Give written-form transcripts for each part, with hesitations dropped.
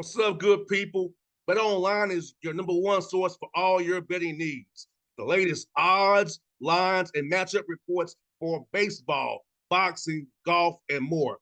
What's up, good people? Bet Online is your number one source for all your betting needs. The latest odds, lines, and matchup reports for baseball, boxing, golf, and more.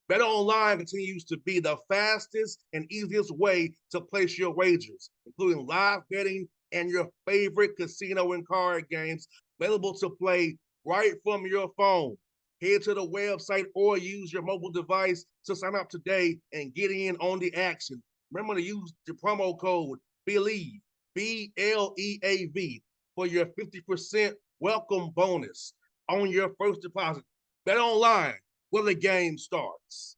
Bet Online continues to be the fastest and easiest way to place your wagers, including live betting and your favorite casino and card games available to play right from your phone. Head to the website or use your mobile device to sign up today and get in on the action. Remember to use the promo code BELIEVE, BLEAV, for your 50% welcome bonus on your first deposit. Bet online where the game starts.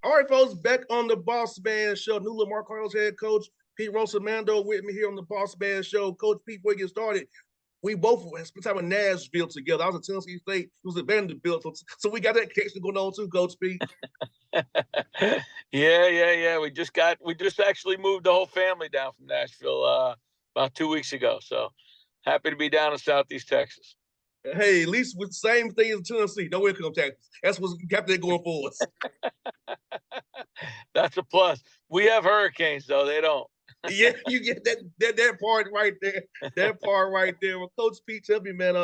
All right, folks, back on the Bossman Show. New Lamar Cardinals head coach Pete Rossomando with me here on the Bossman Show. Coach Pete, before we get started, we both spent time in Nashville together. I was at Tennessee State. He was at Vanderbilt. So we got that connection going on too, Coach Pete. Yeah. We just actually moved the whole family down from Nashville about 2 weeks ago. So happy to be down in Southeast Texas. Hey, at least with the same thing as Tennessee, no income taxes. That's what's got that going for us. That's a plus. We have hurricanes, though. They don't. Yeah, you get that part right there. That part right there. Well, Coach Pete, tell me, man,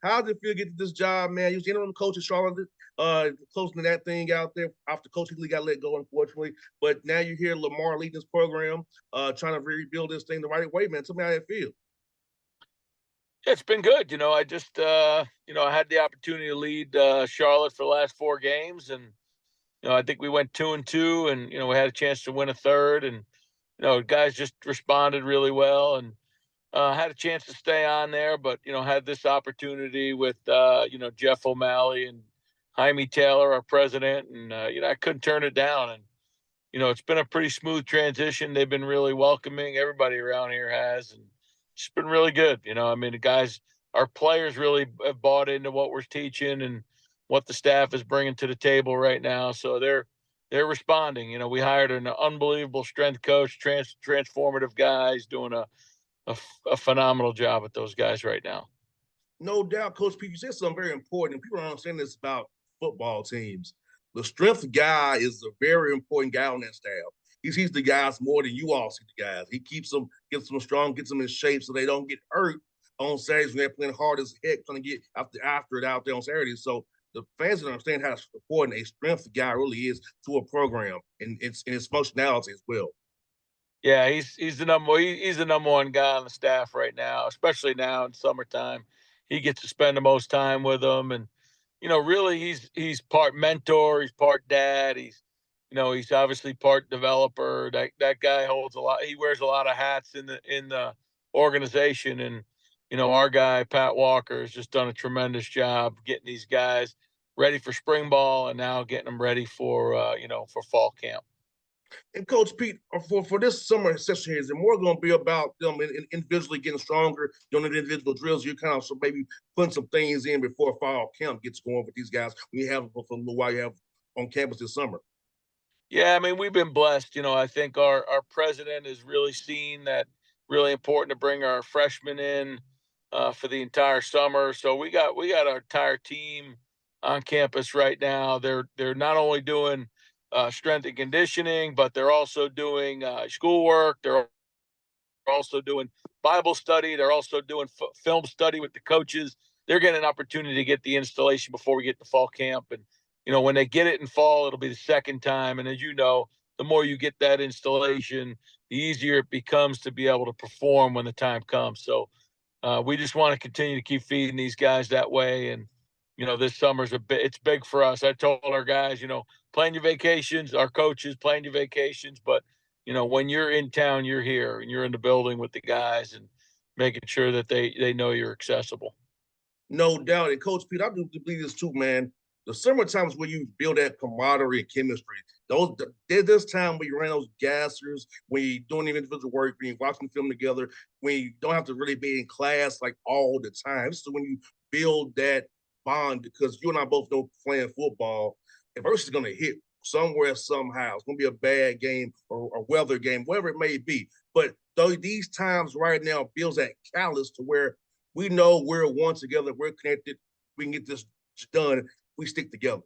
how did it feel getting this job, man? You was interim coach in Charlotte, closing that thing out there after Coach Higley got let go, unfortunately. But now you hear Lamar leading this program, trying to rebuild this thing the right way, man. Tell me how it feels. It's been good. I just, I had the opportunity to lead Charlotte for the last 4 games. And, I think we went 2-2 and, we had a chance to win a third. And, guys just responded really well and had a chance to stay on there, but, had this opportunity with, Jeff O'Malley and Jaime Taylor, our president. And, I couldn't turn it down. And, it's been a pretty smooth transition. They've been really welcoming. Everybody around here has. And it's been really good. The guys, our players really have bought into what we're teaching and what the staff is bringing to the table right now. So they're responding. We hired an unbelievable strength coach, transformative guys doing a phenomenal job with those guys right now. No doubt, Coach Pete, you said something very important. People don't understand this about football teams. The strength guy is a very important guy on that staff. He sees the guys more than you all see the guys. He keeps them, gets them strong, gets them in shape so they don't get hurt on Saturdays when they're playing hard as heck, trying to get after it out there on Saturdays. So the fans don't understand how important a strength guy really is to a program and its functionality as well. Yeah, he's the number one guy on the staff right now, especially now in summertime. He gets to spend the most time with them, and really he's part mentor, he's part dad, he's obviously part developer. That guy holds a lot. He wears a lot of hats in the organization, and our guy Pat Walker has just done a tremendous job getting these guys ready for spring ball and now getting them ready for for fall camp. And Coach Pete, for this summer session here, is it more going to be about them individually getting stronger, doing the individual drills? You're kind of so maybe putting some things in before fall camp gets going with these guys. We have for a little while you have on campus this summer. Yeah, we've been blessed. I think our president has really seen that really important to bring our freshmen in for the entire summer. So we got our entire team on campus right now. They're not only doing strength and conditioning, but they're also doing schoolwork. They're also doing Bible study. They're also doing film study with the coaches. They're getting an opportunity to get the installation before we get to fall camp. And, when they get it in fall, it'll be the second time. And as you know, the more you get that installation, the easier it becomes to be able to perform when the time comes. So we just want to continue to keep feeding these guys that way. And, this summer's it's big for us. I told our guys, plan your vacations, our coaches plan your vacations, but when you're in town, you're here and you're in the building with the guys. And, making sure that they know you're accessible. No doubt. And Coach Pete, I do believe this too, man. The summer times where you build that camaraderie and chemistry. There's this time where you ran those gassers, when you're doing individual work, when you're watching the film together, when you don't have to really be in class like all the time. So when you build that bond, because you and I both know playing football, adversity is gonna hit somewhere, somehow. It's gonna be a bad game or a weather game, whatever it may be. But though these times right now builds that callus to where we know we're one together, we're connected, we can get this done. We stick together.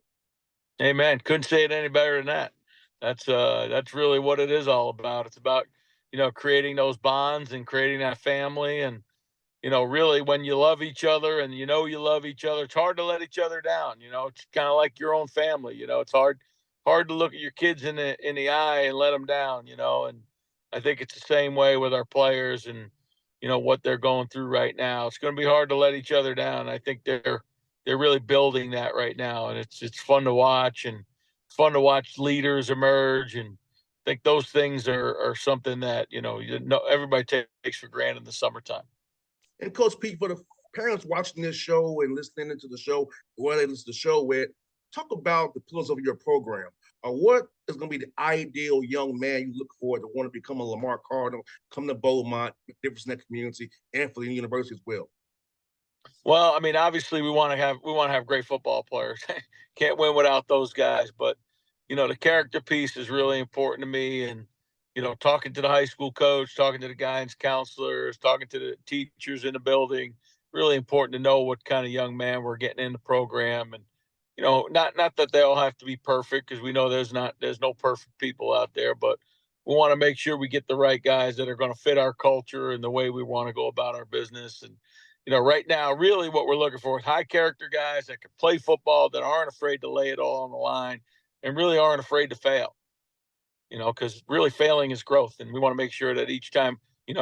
Amen. Couldn't say it any better than that. That's really what it is all about. It's about, creating those bonds and creating that family. And, really when you love each other and you love each other, it's hard to let each other down. It's kind of like your own family. It's hard to look at your kids in the eye and let them down, and I think it's the same way with our players and what they're going through right now. It's going to be hard to let each other down. I think they're really building that right now, and it's fun to watch, and fun to watch leaders emerge. And I think those things are something that everybody takes for granted in the summertime. And Coach Pete, for the parents watching this show and listening into the show, where they listen to the show with, talk about the pillars of your program. What is going to be the ideal young man you look for to want to become a Lamar Cardinal, come to Beaumont, make a difference in that community, and for the university as well? Well, I mean, obviously we want to have great football players. Can't win without those guys, but the character piece is really important to me. And talking to the high school coach, talking to the guidance counselors, talking to the teachers in the building, really important to know what kind of young man we're getting in the program. And not that they all have to be perfect, because we know there's no perfect people out there, but we want to make sure we get the right guys that are going to fit our culture and the way we want to go about our business. And right now, really what we're looking for is high character guys that can play football, that aren't afraid to lay it all on the line, and really aren't afraid to fail. Because really failing is growth, and we want to make sure that each time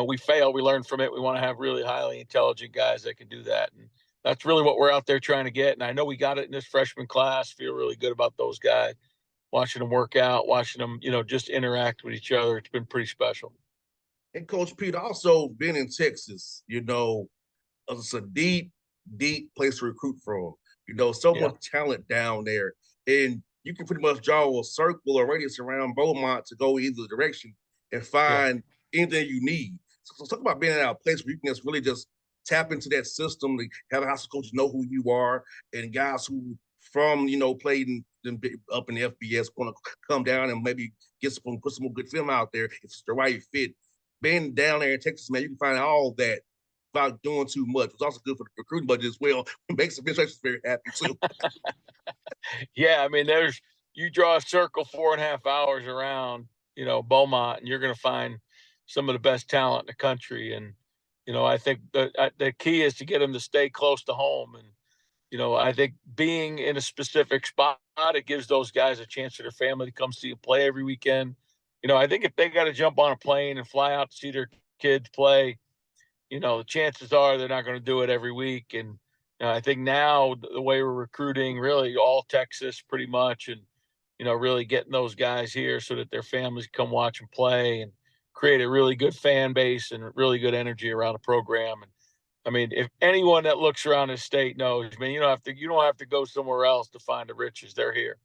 we fail, we learn from it. We want to have really highly intelligent guys that can do that, and that's really what we're out there trying to get. And I know we got it in this freshman class. Feel really good about those guys. Watching them work out, watching them, just interact with each other. It's been pretty special. And Coach Pete, also been in Texas, it's a deep, deep place to recruit from. So Yeah, much talent down there. And you can pretty much draw a circle or radius around Beaumont to go either direction and yeah. find anything you need. So talk about being in a place where you can just really just tap into that system, to have high school coaches know who you are, and guys who from, played up in the FBS going to come down and maybe put some more good film out there if it's the right fit. Being down there in Texas, man, you can find all that without doing too much. It's also good for the recruiting budget as well. It makes the administration very happy too. Yeah, I mean, you draw a circle 4.5 hours around, Beaumont, and you're going to find some of the best talent in the country. And I think the key is to get them to stay close to home. And I think being in a specific spot, it gives those guys a chance for their family to come see them play every weekend. I think if they got to jump on a plane and fly out to see their kids play, the chances are they're not going to do it every week. And I think now the way we're recruiting, really all Texas pretty much, and really getting those guys here so that their families come watch and play, and create a really good fan base and really good energy around the program. And I mean, if anyone that looks around the state knows, man, you don't have to go somewhere else to find the riches. They're here.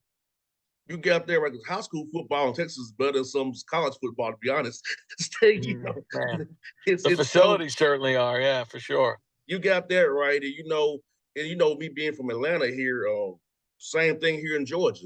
You get up there, like high school football in Texas is better than some college football, to be honest. State, Man, it's the it's so facilities certainly are. Yeah, for sure. you got that right, and me being from Atlanta here, same thing here in Georgia.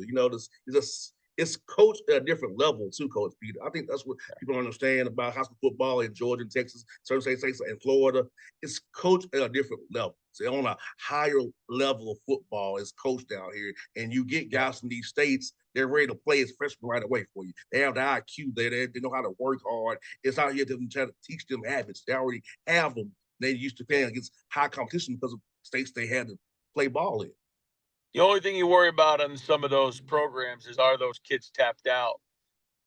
It's coached at a different level too, Coach Peter. I think that's what people don't understand about high school football in Georgia and Texas, certain states in Florida. It's coached at a different level. So on a higher level of football is coached down here, and you get Yeah. guys from these states. They're ready to play as freshmen right away for you. They have the IQ there. They know how to work hard. It's out here to try to teach them habits. They already have them. They used to playing against high competition because of states they had to play ball in. The only thing you worry about on some of those programs is, are those kids tapped out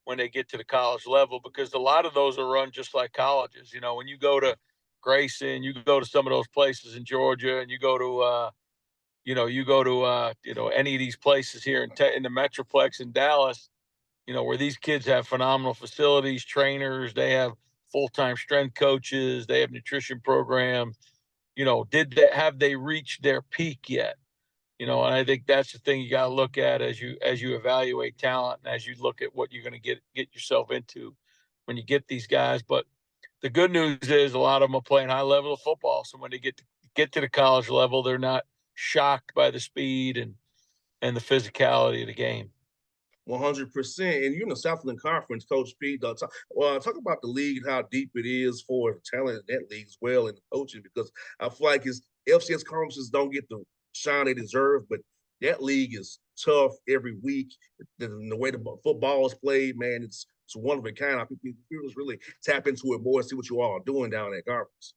when they get to the college level? Because a lot of those are run just like colleges. When you go to Grayson, you go to some of those places in Georgia, and you go to any of these places here in the Metroplex in Dallas, where these kids have phenomenal facilities, trainers, they have full-time strength coaches. They have nutrition programs. Have they reached their peak yet? And I think that's the thing you got to look at as you evaluate talent and as you look at what you're going to get yourself into when you get these guys. But the good news is a lot of them are playing high level of football. So when they get to the college level, they're not shocked by the speed and the physicality of the game. 100%. And you're in the Southland Conference, Coach Pete. Talk about the league and how deep it is for the talent in that league as well and the coaching, because I feel like his FCS conferences don't get the shine they deserve, but that league is tough every week. The way the football is played, man, it's one of a kind. I think people really tap into it more and see what you all are doing down in that conference.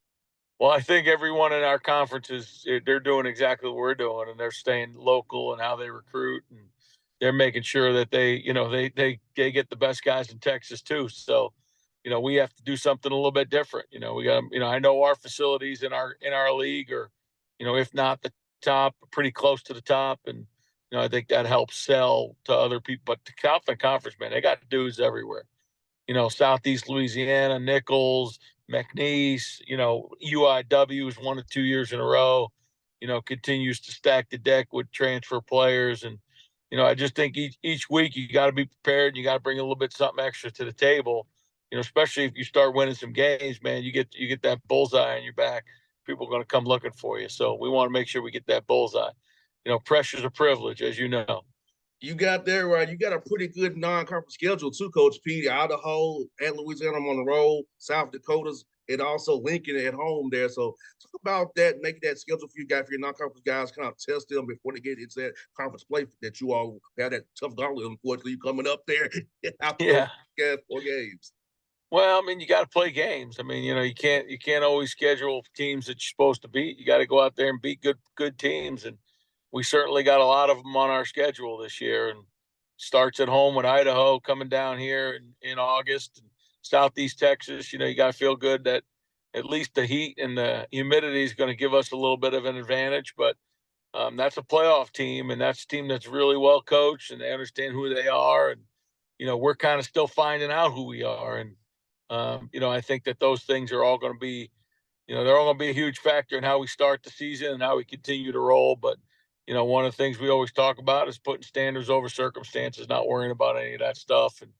Well, I think everyone in our conferences, they're doing exactly what we're doing, and they're staying local and how they recruit, and they're making sure that they get the best guys in Texas too. So, we have to do something a little bit different. We got, I know our facilities in our league are, if not the top, pretty close to the top, and I think that helps sell to other people. But the Southland Conference, man, they got dudes everywhere. Southeast Louisiana, Nichols, McNeese, UIW has won it 2 years in a row, continues to stack the deck with transfer players. And, I just think each week you got to be prepared. You got to bring a little bit something extra to the table, especially if you start winning some games, man, you get that bullseye on your back. People are going to come looking for you. So we want to make sure we get that bullseye. Pressure's a privilege, as you know. You got there right. You got a pretty good non-conference schedule too, Coach Pete. Idaho and Louisiana on the road, South Dakota's, and also Lincoln at home there. So talk about that, making that schedule for you guys, for your non-conference guys, kind of test them before they get into that conference play that you all have that tough gauntlet. Unfortunately, you coming up there after Yeah. those 4 games. Well, I mean, you got to play games. I mean, you can't always schedule teams that you're supposed to beat. You got to go out there and beat good teams, and we certainly got a lot of them on our schedule this year. And starts at home with Idaho, coming down here in August, and Southeast Texas. You got to feel good that at least the heat and the humidity is going to give us a little bit of an advantage. But that's a playoff team, and that's a team that's really well coached, and they understand who they are. And we're kind of still finding out who we are. And I think that those things are all going to be, they're all going to be a huge factor in how we start the season and how we continue to roll. But, one of the things we always talk about is putting standards over circumstances, not worrying about any of that stuff, and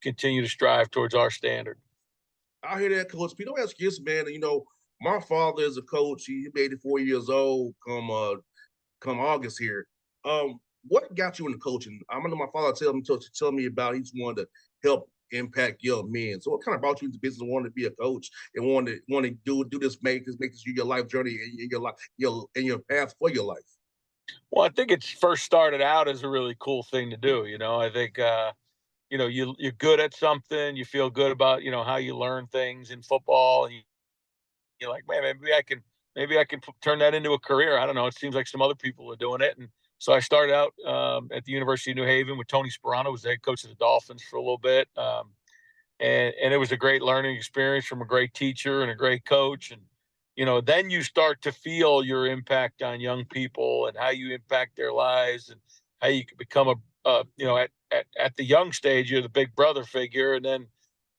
continue to strive towards our standard. I hear that, Coach Pete. Don't ask this, man. My father is a coach. He made it 4 years old come August here. What got you into coaching? I remember my father tell me about he's wanted to help impact young men. So what kind of brought you into business and wanted to be a coach and wanted to do this, make this your life journey and your life, your path for your life? Well, I think it's first started out as a really cool thing to do. I think, you're good at something, you feel good about, how you learn things in football, and you're like, man, maybe I can turn that into a career. I don't know. It seems like some other people are doing it. And so I started out at the University of New Haven with Tony Sperano, who was the head coach of the Dolphins for a little bit. And it was a great learning experience from a great teacher and a great coach. And, then you start to feel your impact on young people and how you impact their lives and how you can become at the young stage, you're the big brother figure. And then,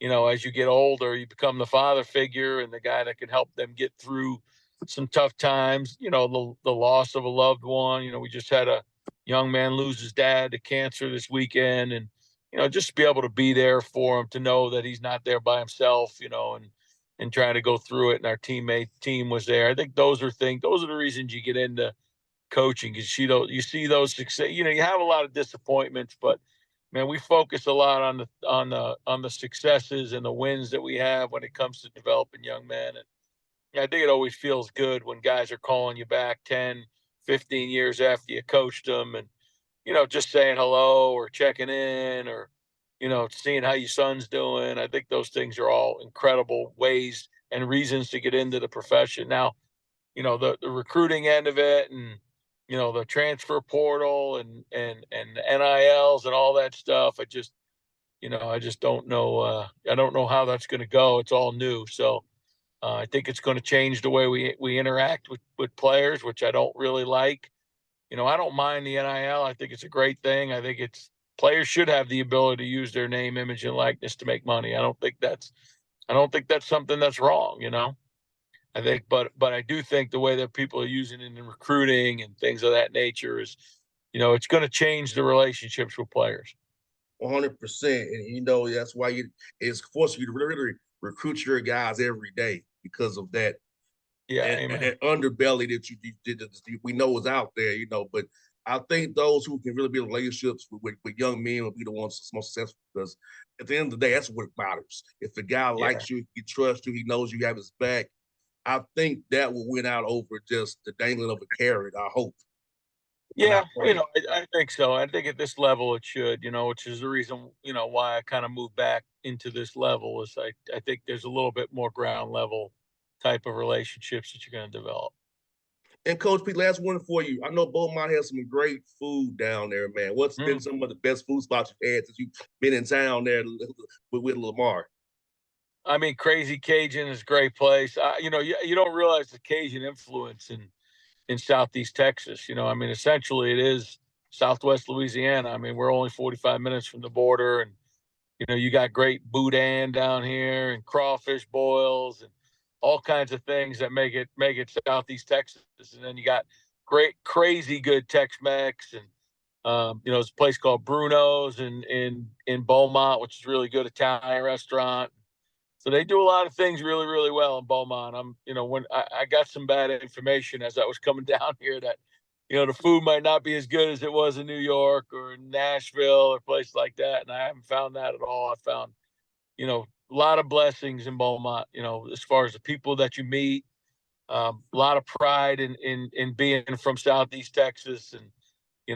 as you get older, you become the father figure and the guy that can help them get through some tough times, the loss of a loved one. We just had a young man lose his dad to cancer this weekend, and, just be able to be there for him, to know that he's not there by himself, and trying to go through it. And our team was there. I think those are the reasons you get into coaching, because you see those success. You have a lot of disappointments, but man, we focus a lot on the successes and the wins that we have when it comes to developing young men. And I think it always feels good when guys are calling you back 10, 15 years after you coached them, and just saying hello or checking in, or seeing how your son's doing. I think those things are all incredible ways and reasons to get into the profession. Now, the recruiting end of it, and the transfer portal and NILs and all that stuff. I just don't know. I don't know how that's going to go. It's all new. So I think it's going to change the way we interact with players, which I don't really like. I don't mind the NIL. I think it's a great thing. I think players should have the ability to use their name, image, and likeness to make money. I don't think that's I don't think that's something that's wrong, you know. I think, but I do think the way that people are using it in recruiting and things of that nature is, it's going to change the relationships with players. 100%. And that's why it's forcing you to really recruit your guys every day because of that. Yeah, And amen. that underbelly that you did we know is out there, but I think those who can really build relationships with young men will be the ones that's most successful, because at the end of the day, that's what matters. If the guy Yeah. likes you, he trusts you, he knows you have his back, I think that will win out over just the dangling of a carrot, I hope. And I Yeah, pray. I think so. I think at this level it should, which is the reason, why I kind of moved back into this level is I think there's a little bit more ground level type of relationships that you're going to develop. And Coach Pete, last one for you. I know Beaumont has some great food down there, man. What's been Mm. some of the best food spots you've had since you've been in town there with Lamar? I mean, Crazy Cajun is a great place. You don't realize the Cajun influence in Southeast Texas. I mean, essentially it is Southwest Louisiana. I mean, we're only 45 minutes from the border, and you got great boudin down here and crawfish boils and all kinds of things that make it Southeast Texas. And then you got great, crazy good Tex-Mex, and there's a place called Bruno's in Beaumont, which is really good Italian restaurant. So they do a lot of things really, really well in Beaumont. When I got some bad information as I was coming down here that, the food might not be as good as it was in New York or in Nashville or places like that. And I haven't found that at all. I found, a lot of blessings in Beaumont, as far as the people that you meet, a lot of pride in being from Southeast Texas. And,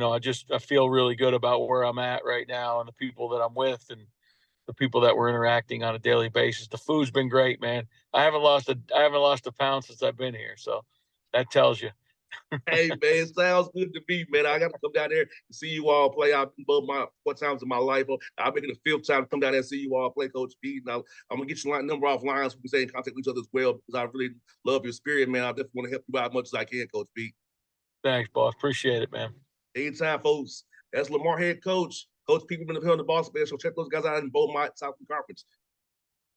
I feel really good about where I'm at right now and the people that I'm with and the people that we're interacting on a daily basis. The food's been great, man. I haven't lost a pound since I've been here. So that tells you. Hey man, it sounds good to me, man. I got to come down there and see you all play. I've been both my 4 times in my life. I'll make it the 5th time to come down there and see you all play, Coach Pete. Now I'm gonna get your number offline so we can stay in contact with each other as well, because I really love your spirit, man. I definitely want to help you out as much as I can, Coach Pete. Thanks, boss. Appreciate it, man. Anytime, folks. That's Lamar head coach. Coach Pete, we've been up here on the Bossman Show. Check those guys out in Beaumont, Southern Conference.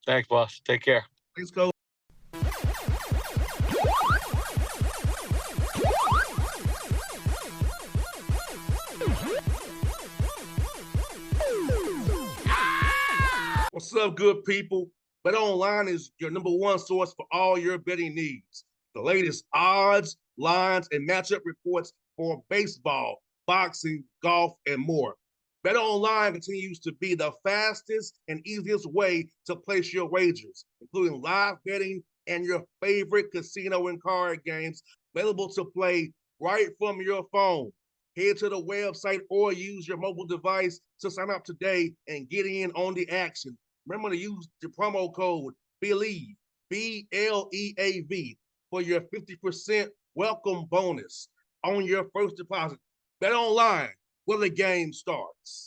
Thanks, boss. Take care. Thanks, Coach. What's up, good people? Bet Online is your #1 source for all your betting needs. The latest odds, lines, and matchup reports for baseball, boxing, golf, and more. Bet Online continues to be the fastest and easiest way to place your wagers, including live betting and your favorite casino and card games available to play right from your phone. Head to the website or use your mobile device to sign up today and get in on the action. Remember to use the promo code BELIEVE, BLEAV, for your 50% welcome bonus on your first deposit. Bet Online, where the game starts.